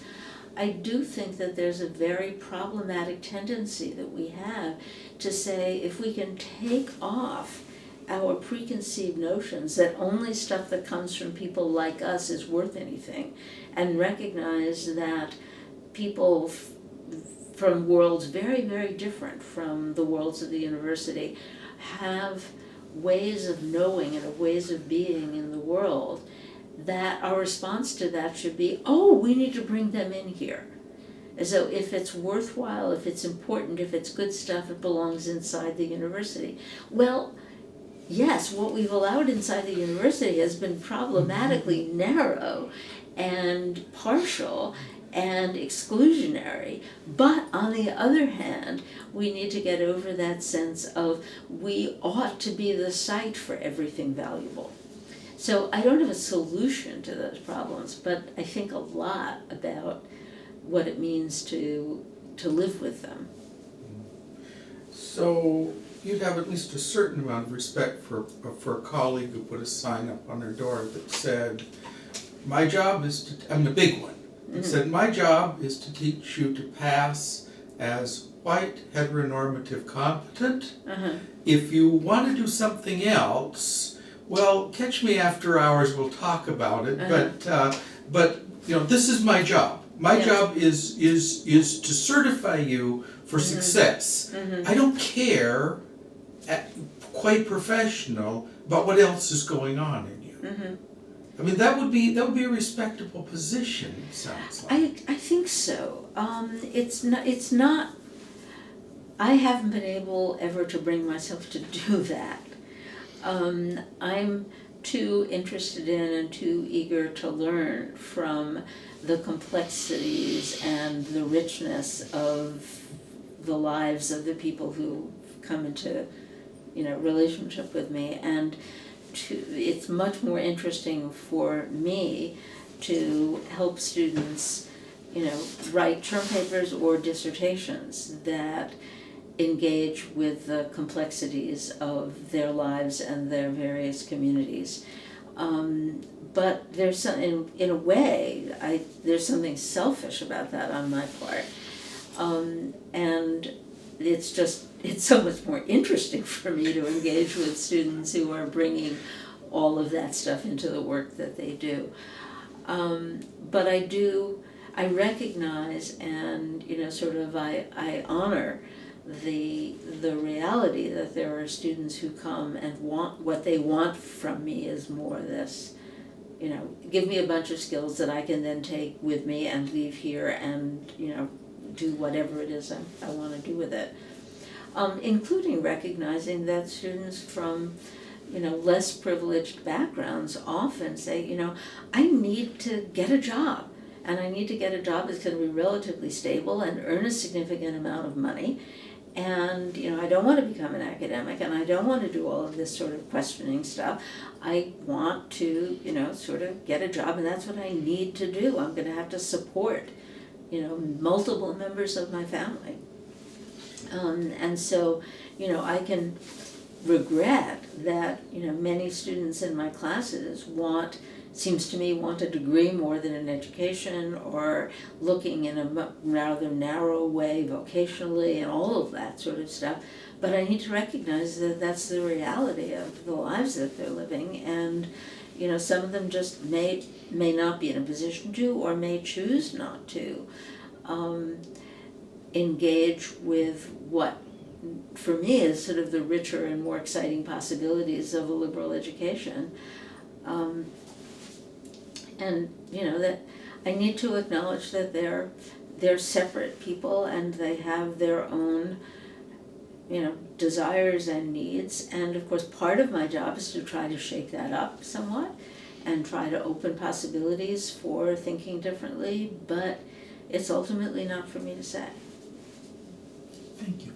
I do think that there's a very problematic tendency that we have to say, if we can take off our preconceived notions that only stuff that comes from people like us is worth anything, and recognize that people from worlds very, very different from the worlds of the university have ways of knowing and ways of being in the world, that our response to that should be, we need to bring them in here. As though if it's worthwhile, if it's important, if it's good stuff, it belongs inside the university. Well, yes, what we've allowed inside the university has been problematically narrow and partial and exclusionary. But on the other hand, we need to get over that sense of we ought to be the site for everything valuable. So I don't have a solution to those problems, but I think a lot about what it means to live with them. So you'd have at least a certain amount of respect for a colleague who put a sign up on their door that said, my job is to, the big one, it said, my job is to teach you to pass as white, heteronormative, competent. If you want to do something else, well, catch me after hours, we'll talk about it, but this is my job. My job is to certify you for success. I don't care, quite professional, about what else is going on in you. That would be a respectable position, it sounds like. I think so. It's not. I haven't been able ever to bring myself to do that. I'm too interested in and too eager to learn from the complexities and the richness of the lives of the people who come into, relationship with me, and it's much more interesting for me to help students, write term papers or dissertations that engage with the complexities of their lives and their various communities. But there's some, in a way, there's something selfish about that on my part. And it's so much more interesting for me to engage with students who are bringing all of that stuff into the work that they do. But I recognize and, I honor the reality that there are students who come and what they want from me is more this, give me a bunch of skills that I can then take with me and leave here and, do whatever it is I want to do with it. Including recognizing that students from, less privileged backgrounds often say, I need to get a job. And I need to get a job that's going to be relatively stable and earn a significant amount of money. And, I don't want to become an academic, and I don't want to do all of this sort of questioning stuff. I want to, get a job, and that's what I need to do. I'm going to have to support, multiple members of my family. And so, I can regret that, many students in my classes seems to me want a degree more than an education, or looking in a rather narrow way vocationally and all of that sort of stuff. But I need to recognize that that's the reality of the lives that they're living, and some of them just may not be in a position to, or may choose not to engage with what for me is sort of the richer and more exciting possibilities of a liberal education. And that I need to acknowledge that they're separate people, and they have their own desires and needs. And of course part of my job is to try to shake that up somewhat and try to open possibilities for thinking differently, but it's ultimately not for me to say. Thank you.